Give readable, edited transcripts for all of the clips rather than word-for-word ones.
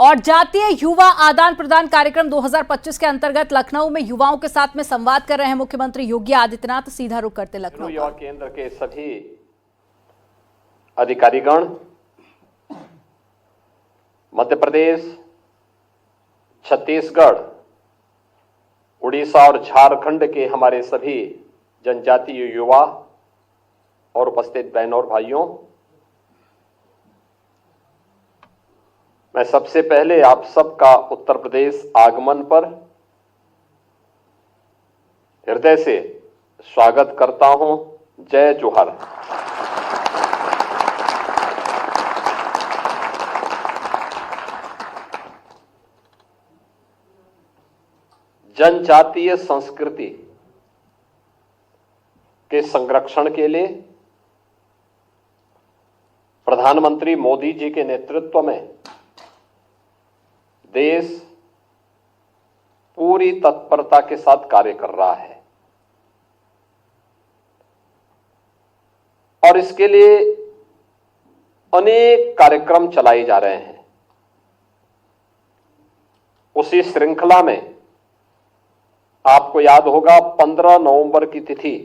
और जातीय युवा आदान प्रदान कार्यक्रम 2025 के अंतर्गत लखनऊ में युवाओं के साथ में संवाद कर रहे हैं मुख्यमंत्री योगी आदित्यनाथ। सीधा रुख करते लखनऊ युवा केंद्र के सभी अधिकारीगण, मध्य प्रदेश, छत्तीसगढ़, उड़ीसा और झारखंड के हमारे सभी जनजातीय युवा और उपस्थित बहनों और भाइयों, मैं सबसे पहले आप सबका उत्तर प्रदेश आगमन पर हृदय से स्वागत करता हूं। जय जोहर। जनजातीय संस्कृति के संरक्षण के लिए प्रधानमंत्री मोदी जी के नेतृत्व में देश पूरी तत्परता के साथ कार्य कर रहा है और इसके लिए अनेक कार्यक्रम चलाए जा रहे हैं। उसी श्रृंखला में आपको याद होगा 15 नवंबर की तिथि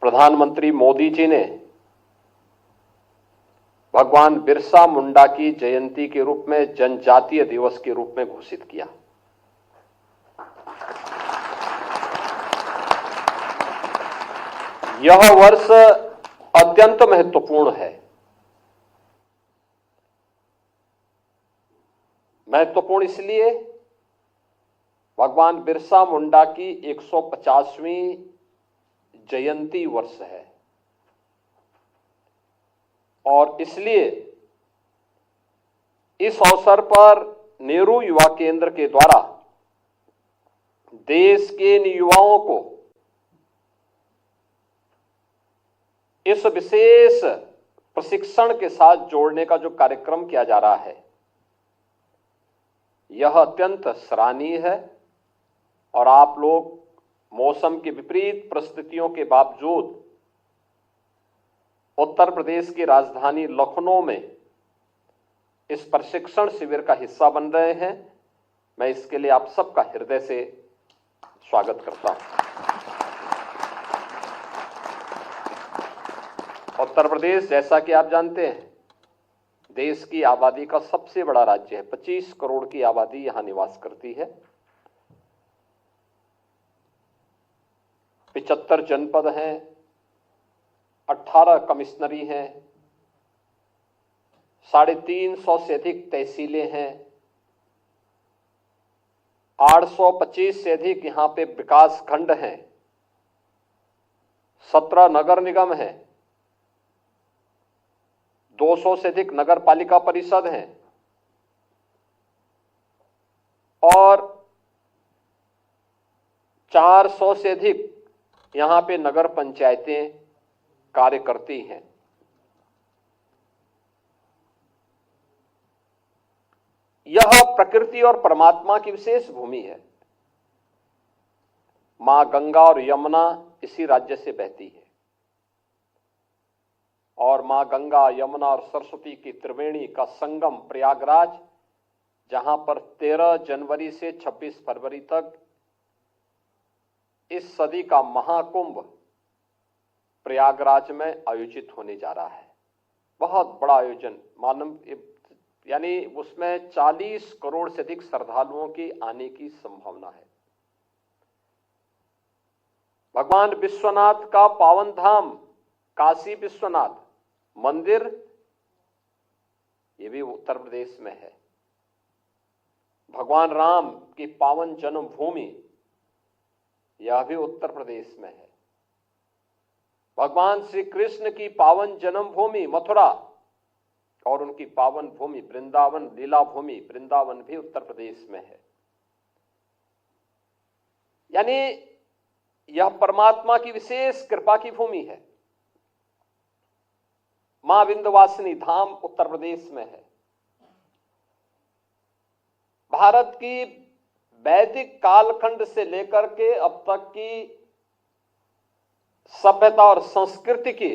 प्रधानमंत्री मोदी जी ने भगवान बिरसा मुंडा की जयंती के रूप में जनजातीय दिवस के रूप में घोषित किया। यह वर्ष अत्यंत महत्वपूर्ण है। महत्वपूर्ण इसलिए भगवान बिरसा मुंडा की 150वीं जयंती वर्ष है और इसलिए इस अवसर पर नेहरू युवा केंद्र के द्वारा देश के इन युवाओं को इस विशेष प्रशिक्षण के साथ जोड़ने का जो कार्यक्रम किया जा रहा है, यह अत्यंत सराहनीय है और आप लोग मौसम की विपरीत परिस्थितियों के बावजूद उत्तर प्रदेश की राजधानी लखनऊ में इस प्रशिक्षण शिविर का हिस्सा बन रहे हैं। मैं इसके लिए आप सबका हृदय से स्वागत करता हूं। उत्तर प्रदेश, जैसा कि आप जानते हैं, देश की आबादी का सबसे बड़ा राज्य है। 25 करोड़ की आबादी यहां निवास करती है। 75 जनपद हैं, 18 कमिश्नरी हैं, 350 से अधिक तहसीलें हैं, 825 से अधिक यहां पे विकास खंड हैं, 17 नगर निगम हैं, 200 से अधिक नगर पालिका परिषद हैं और 400 से अधिक यहां पे नगर पंचायतें कार्य करती हैं। यह प्रकृति और परमात्मा की विशेष भूमि है। मां गंगा और यमुना इसी राज्य से बहती है और मां गंगा, यमुना और सरस्वती की त्रिवेणी का संगम प्रयागराज, जहां पर 13 जनवरी से 26 फरवरी तक इस सदी का महाकुंभ प्रयागराज में आयोजित होने जा रहा है। बहुत बड़ा आयोजन, यानी उसमें 40 करोड़ से अधिक श्रद्धालुओं के आने की संभावना है। भगवान विश्वनाथ का पावन धाम काशी विश्वनाथ मंदिर, ये भी उत्तर प्रदेश में है। भगवान राम की पावन जन्मभूमि, यह भी उत्तर प्रदेश में है। भगवान श्री कृष्ण की पावन जन्मभूमि मथुरा और उनकी पावन भूमि वृंदावन, लीला भूमि वृंदावन भी उत्तर प्रदेश में है। यानी यह परमात्मा की विशेष कृपा की भूमि है। मां विंध्यवासिनी धाम उत्तर प्रदेश में है। भारत की वैदिक कालखंड से लेकर के अब तक की सभ्यता और संस्कृति की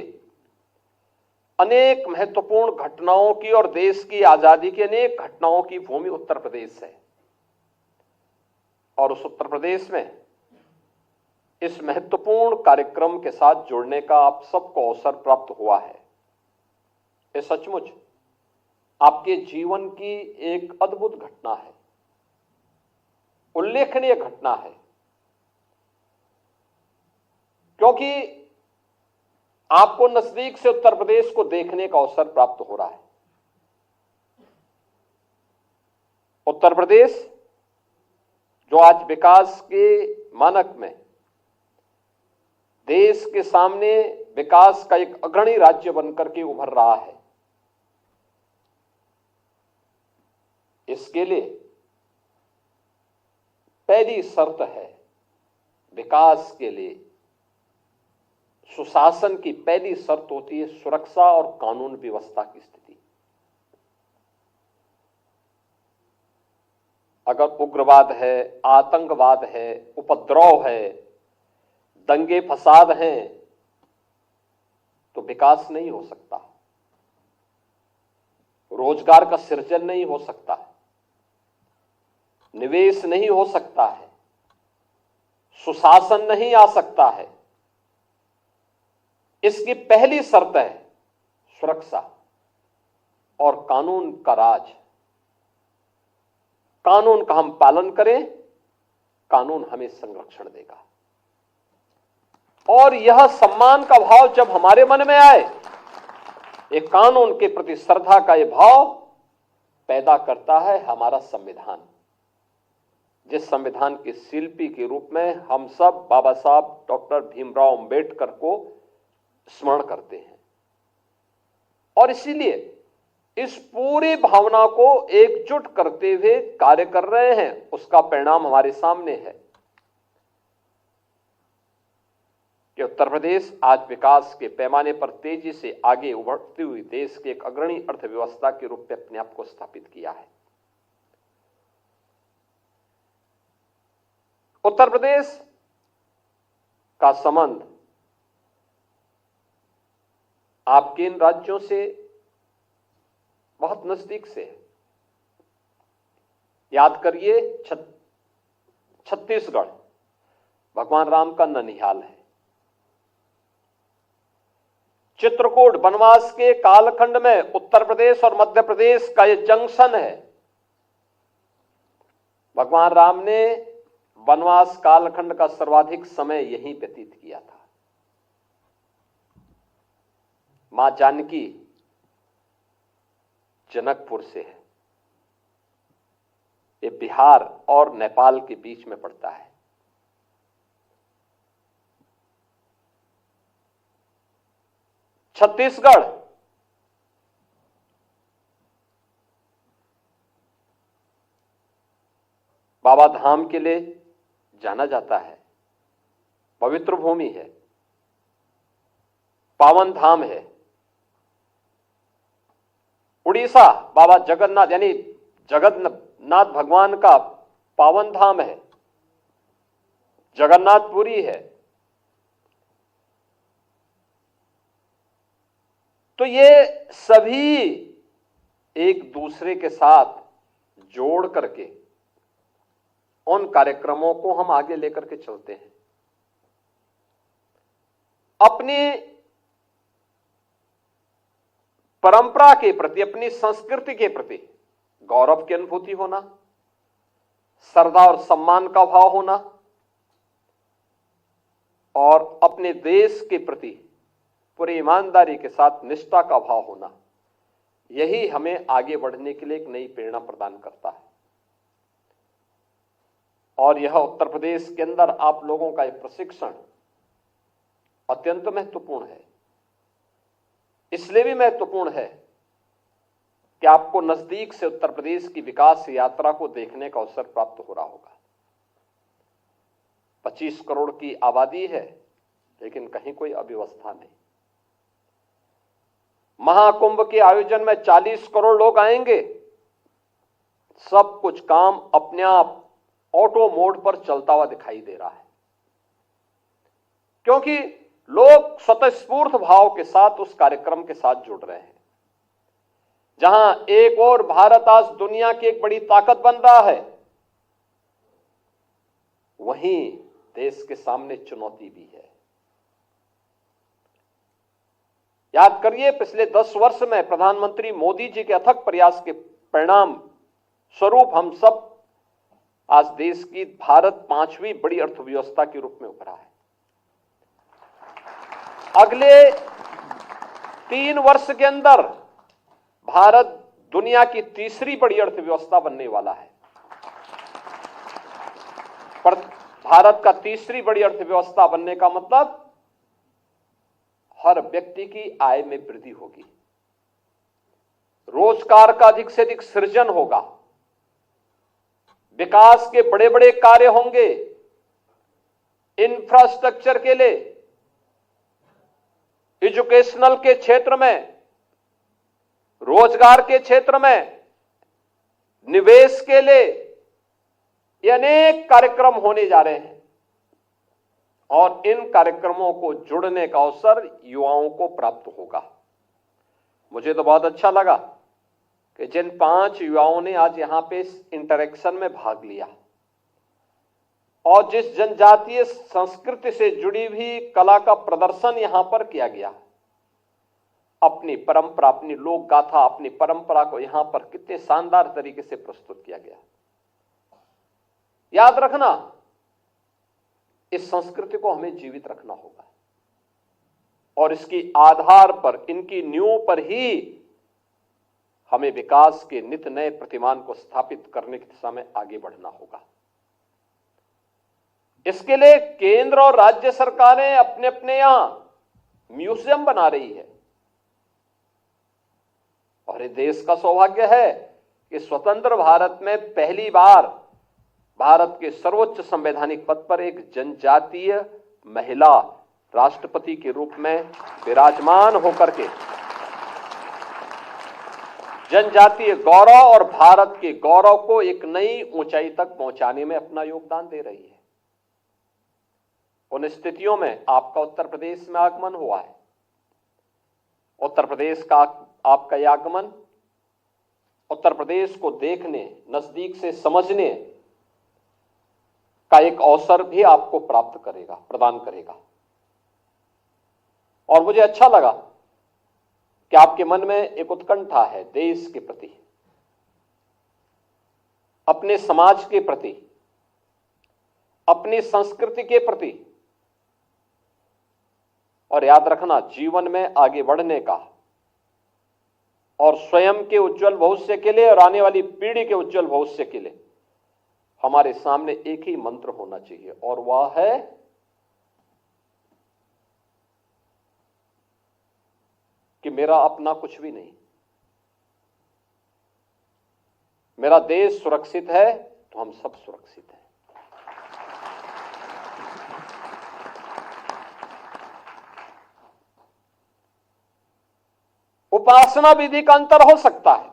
अनेक महत्वपूर्ण घटनाओं की और देश की आजादी की अनेक घटनाओं की भूमि उत्तर प्रदेश है। और उस उत्तर प्रदेश में इस महत्वपूर्ण कार्यक्रम के साथ जुड़ने का आप सबको अवसर प्राप्त हुआ है। ये सचमुच आपके जीवन की एक अद्भुत घटना है, उल्लेखनीय घटना है, क्योंकि आपको नजदीक से उत्तर प्रदेश को देखने का अवसर प्राप्त हो रहा है। उत्तर प्रदेश जो आज विकास के मानक में देश के सामने विकास का एक अग्रणी राज्य बनकर के उभर रहा है, इसके लिए पहली शर्त है विकास के लिए सुशासन की पहली शर्त होती है सुरक्षा और कानून व्यवस्था की स्थिति। अगर उग्रवाद है, आतंकवाद है, उपद्रव है, दंगे फसाद हैं, तो विकास नहीं हो सकता, रोजगार का सृजन नहीं हो सकता, निवेश नहीं हो सकता है, सुशासन नहीं आ सकता है। इसकी पहली शर्त है सुरक्षा और कानून का राज। कानून का हम पालन करें, कानून हमें संरक्षण देगा। और यह सम्मान का भाव जब हमारे मन में आए, एक कानून के प्रति श्रद्धा का यह भाव पैदा करता है हमारा संविधान, जिस संविधान के शिल्पी के रूप में हम सब बाबा साहब डॉक्टर भीमराव अंबेडकर को स्मरण करते हैं। और इसीलिए इस पूरी भावना को एकजुट करते हुए कार्य कर रहे हैं, उसका परिणाम हमारे सामने है कि उत्तर प्रदेश आज विकास के पैमाने पर तेजी से आगे उभरती हुई देश के एक अग्रणी अर्थव्यवस्था के रूप में अपने आप को स्थापित किया है। उत्तर प्रदेश का संबंध आपके इन राज्यों से बहुत नजदीक से है। याद करिए, छत्तीसगढ़ भगवान राम का ननिहाल है। चित्रकूट वनवास के कालखंड में उत्तर प्रदेश और मध्य प्रदेश का यह जंक्शन है। भगवान राम ने वनवास कालखंड का सर्वाधिक समय यहीं व्यतीत किया था। मां जानकी जनकपुर से है। ये बिहार और नेपाल के बीच में पड़ता है। छत्तीसगढ़ बाबा धाम के लिए जाना जाता है, पवित्र भूमि है, पावन धाम है। उड़ीसा बाबा जगन्नाथ यानी जगन्नाथ भगवान का पावन धाम है, जगन्नाथपुरी है। तो ये सभी एक दूसरे के साथ जोड़ करके उन कार्यक्रमों को हम आगे लेकर के चलते हैं। अपनी परंपरा के प्रति, अपनी संस्कृति के प्रति गौरव की अनुभूति होना, श्रद्धा और सम्मान का भाव होना और अपने देश के प्रति पूरी ईमानदारी के साथ निष्ठा का भाव होना, यही हमें आगे बढ़ने के लिए एक नई प्रेरणा प्रदान करता है। और यह उत्तर प्रदेश के अंदर आप लोगों का एक प्रशिक्षण अत्यंत महत्वपूर्ण है। इसलिए भी महत्वपूर्ण है कि आपको नजदीक से उत्तर प्रदेश की विकास यात्रा को देखने का अवसर प्राप्त हो रहा होगा। 25 करोड़ की आबादी है, लेकिन कहीं कोई अव्यवस्था नहीं। महाकुंभ के आयोजन में 40 करोड़ लोग आएंगे। सब कुछ काम अपने आप ऑटो मोड पर चलता हुआ दिखाई दे रहा है, क्योंकि लोग स्वतःस्फूर्त भाव के साथ उस कार्यक्रम के साथ जुड़ रहे हैं। जहां एक और भारत आज दुनिया की एक बड़ी ताकत बन रहा है, वहीं देश के सामने चुनौती भी है। याद करिए, पिछले 10 वर्ष में प्रधानमंत्री मोदी जी के अथक प्रयास के परिणाम स्वरूप हम सब आज देश की भारत 5वीं बड़ी अर्थव्यवस्था के रूप में उभरा है। अगले 3 वर्ष के अंदर भारत दुनिया की तीसरी बड़ी अर्थव्यवस्था बनने वाला है। पर भारत का तीसरी बड़ी अर्थव्यवस्था बनने का मतलब हर व्यक्ति की आय में वृद्धि होगी, रोजगार का अधिक से अधिक सृजन होगा, विकास के बड़े बड़े कार्य होंगे, इंफ्रास्ट्रक्चर के लिए, एजुकेशनल के क्षेत्र में, रोजगार के क्षेत्र में, निवेश के लिए ये अनेक कार्यक्रम होने जा रहे हैं और इन कार्यक्रमों को जुड़ने का अवसर युवाओं को प्राप्त होगा। मुझे तो बहुत अच्छा लगा कि जिन 5 युवाओं ने आज यहां पे इस इंटरेक्शन में भाग लिया और जिस जनजातीय संस्कृति से जुड़ी हुई कला का प्रदर्शन यहां पर किया गया, अपनी परंपरा, अपनी लोक गाथा, अपनी परंपरा को यहां पर कितने शानदार तरीके से प्रस्तुत किया गया। याद रखना, इस संस्कृति को हमें जीवित रखना होगा और इसकी आधार पर, इनकी नींव पर ही हमें विकास के नित नए प्रतिमान को स्थापित करने की दिशा में आगे बढ़ना होगा। इसके लिए केंद्र और राज्य सरकारें अपने अपने यहां म्यूजियम बना रही है और ये देश का सौभाग्य है कि स्वतंत्र भारत में पहली बार भारत के सर्वोच्च संवैधानिक पद पर एक जनजातीय महिला राष्ट्रपति के रूप में विराजमान होकर के जनजातीय गौरव और भारत के गौरव को एक नई ऊंचाई तक पहुंचाने में अपना योगदान दे रही है। उन स्थितियों में आपका उत्तर प्रदेश में आगमन हुआ है। उत्तर प्रदेश का आपका यह आगमन उत्तर प्रदेश को देखने, नजदीक से समझने का एक अवसर भी आपको प्राप्त करेगा, प्रदान करेगा। और मुझे अच्छा लगा कि आपके मन में एक उत्कंठा है देश के प्रति, अपने समाज के प्रति, अपनी संस्कृति के प्रति। और याद रखना, जीवन में आगे बढ़ने का और स्वयं के उज्जवल भविष्य के लिए और आने वाली पीढ़ी के उज्जवल भविष्य के लिए हमारे सामने एक ही मंत्र होना चाहिए और वह है कि मेरा अपना कुछ भी नहीं, मेरा देश सुरक्षित है तो हम सब सुरक्षित हैं। उपासना विधि का अंतर हो सकता है,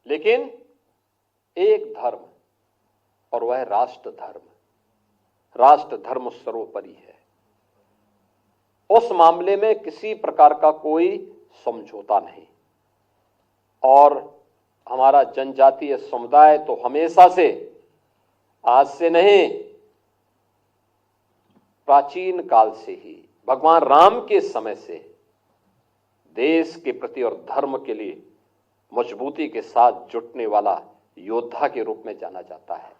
लेकिन एक धर्म और वह राष्ट्र धर्म। राष्ट्र धर्म सर्वोपरि है। उस मामले में किसी प्रकार का कोई समझौता नहीं। और हमारा जनजातीय समुदाय तो हमेशा से, आज से नहीं, प्राचीन काल से ही, भगवान राम के समय से देश के प्रति और धर्म के लिए मजबूती के साथ जुटने वाला योद्धा के रूप में जाना जाता है।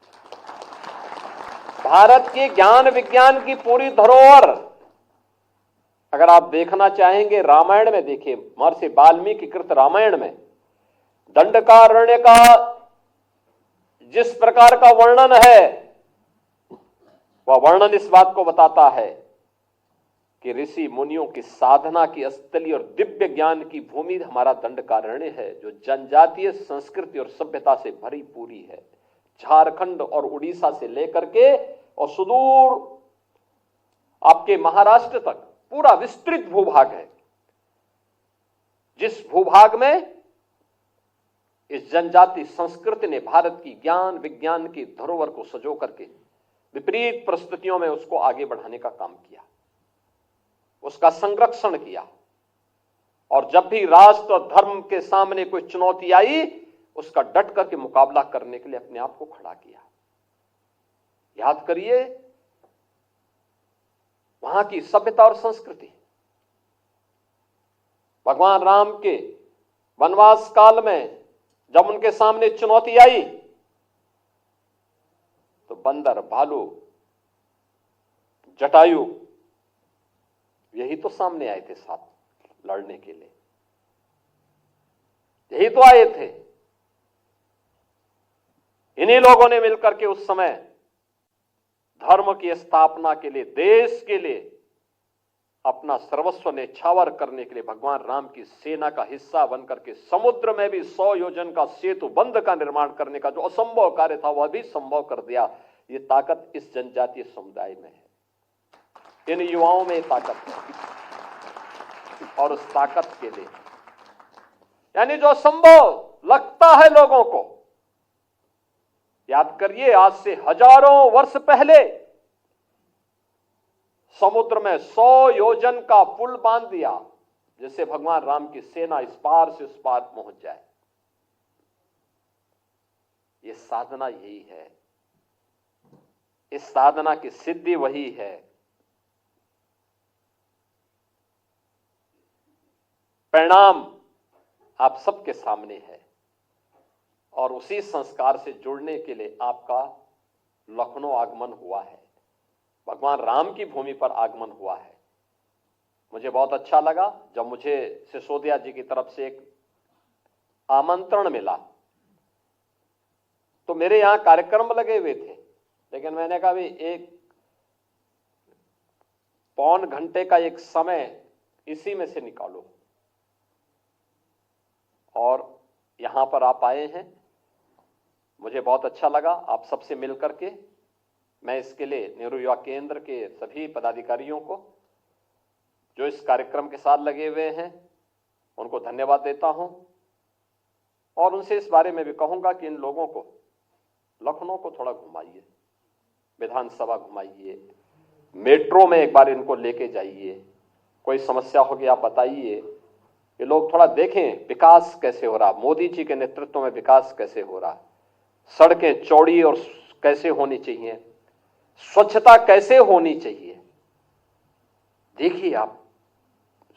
भारत के ज्ञान विज्ञान की पूरी धरोहर अगर आप देखना चाहेंगे, रामायण में देखिए, महर्षि वाल्मीकि कृत रामायण में दंडकारण्य का जिस प्रकार का वर्णन है, वह वर्णन इस बात को बताता है कि ऋषि मुनियों की साधना की स्थली और दिव्य ज्ञान की भूमि हमारा दंडकारण्य है, जो जनजातीय संस्कृति और सभ्यता से भरी पूरी है। झारखंड और उड़ीसा से लेकर के और सुदूर आपके महाराष्ट्र तक पूरा विस्तृत भूभाग है, जिस भूभाग में इस जनजाति संस्कृति ने भारत की ज्ञान विज्ञान की धरोहर को सजो करके विपरीत परिस्थितियों में उसको आगे बढ़ाने का काम किया, उसका संरक्षण किया, और जब भी राष्ट्र और धर्म के सामने कोई चुनौती आई उसका डट करके मुकाबला करने के लिए अपने आप को खड़ा किया। याद करिए वहां की सभ्यता और संस्कृति। भगवान राम के वनवास काल में जब उनके सामने चुनौती आई तो बंदर, भालू, जटायु यही तो सामने आए थे साथ लड़ने के लिए, यही तो आए थे। इन्हीं लोगों ने मिलकर के उस समय धर्म की स्थापना के लिए, देश के लिए अपना सर्वस्व न्यौछावर करने के लिए भगवान राम की सेना का हिस्सा बनकर के समुद्र में भी 100 योजन का सेतु बंध का निर्माण करने का जो असंभव कार्य था वह भी संभव कर दिया। ये ताकत इस जनजातीय समुदाय में है, इन युवाओं में ताकत है। और उस ताकत के लिए, यानी जो संभव लगता है लोगों को, याद करिए आज से हजारों वर्ष पहले समुद्र में 100 योजन का पुल बांध दिया जिससे भगवान राम की सेना इस पार से उस पार पहुंच जाए। ये साधना यही है, इस साधना की सिद्धि वही है। परिणाम आप सबके सामने है और उसी संस्कार से जुड़ने के लिए आपका लखनऊ आगमन हुआ है, भगवान राम की भूमि पर आगमन हुआ है। मुझे बहुत अच्छा लगा जब मुझे सिसोदिया जी की तरफ से एक आमंत्रण मिला, तो मेरे यहां कार्यक्रम लगे हुए थे, लेकिन मैंने कहा भी एक पौन घंटे का एक समय इसी में से निकालो, और यहां पर आप आए हैं। मुझे बहुत अच्छा लगा आप सबसे मिलकर के। मैं इसके लिए नेहरू युवा केंद्र के सभी पदाधिकारियों को जो इस कार्यक्रम के साथ लगे हुए हैं उनको धन्यवाद देता हूं, और उनसे इस बारे में भी कहूंगा कि इन लोगों को लखनऊ को थोड़ा घुमाइए, विधानसभा घुमाइए, मेट्रो में एक बार इनको लेके जाइए, कोई समस्या होगी आप बताइए, ये लोग थोड़ा देखें विकास कैसे हो रहा, मोदी जी के नेतृत्व में विकास कैसे हो रहा, सड़कें चौड़ी और कैसे होनी चाहिए, स्वच्छता कैसे होनी चाहिए। देखिए आप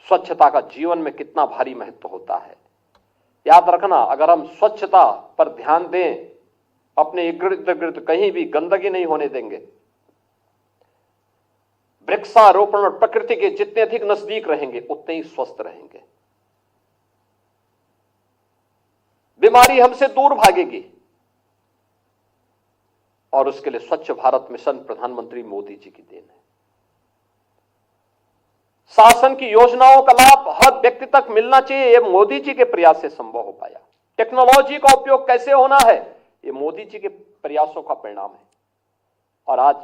स्वच्छता का जीवन में कितना भारी महत्व होता है। याद रखना, अगर हम स्वच्छता पर ध्यान दें, अपने इर्द गिर्द कहीं भी गंदगी नहीं होने देंगे, वृक्षारोपण और प्रकृति के जितने अधिक नजदीक रहेंगे उतने ही स्वस्थ रहेंगे, बीमारी हमसे दूर भागेगी। और उसके लिए स्वच्छ भारत मिशन प्रधानमंत्री मोदी जी की देन है। शासन की योजनाओं का लाभ हर व्यक्ति तक मिलना चाहिए, यह मोदी जी के प्रयास से संभव हो पाया। टेक्नोलॉजी का उपयोग कैसे होना है, यह मोदी जी के प्रयासों का परिणाम है। और आज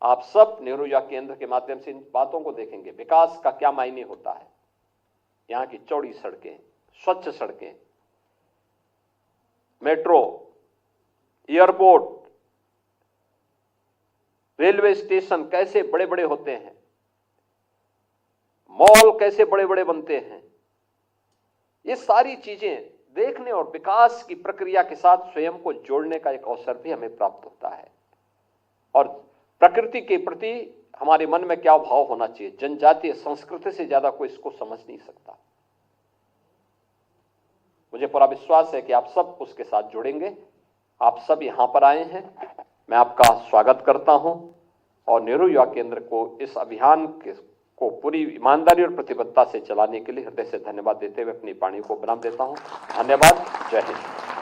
आप सब नेहरू युवा केंद्र के माध्यम से इन बातों को देखेंगे, विकास का क्या मायने होता है। यहां की चौड़ी सड़कें, स्वच्छ सड़कें, मेट्रो, एयरपोर्ट, रेलवे स्टेशन कैसे बड़े बड़े होते हैं, मॉल कैसे बड़े बड़े बनते हैं, ये सारी चीजें देखने और विकास की प्रक्रिया के साथ स्वयं को जोड़ने का एक अवसर भी हमें प्राप्त होता है। और प्रकृति के प्रति हमारे मन में क्या भाव होना चाहिए, जनजातीय संस्कृति से ज्यादा कोई इसको समझ नहीं सकता। मुझे पूरा विश्वास है कि आप सब उसके साथ जुड़ेंगे। आप सब यहां पर आए हैं, मैं आपका स्वागत करता हूं और नेहरू युवा केंद्र को इस अभियान को पूरी ईमानदारी और प्रतिबद्धता से चलाने के लिए हृदय से धन्यवाद देते हुए अपनी वाणी को विराम देता हूं। धन्यवाद। जय हिंद।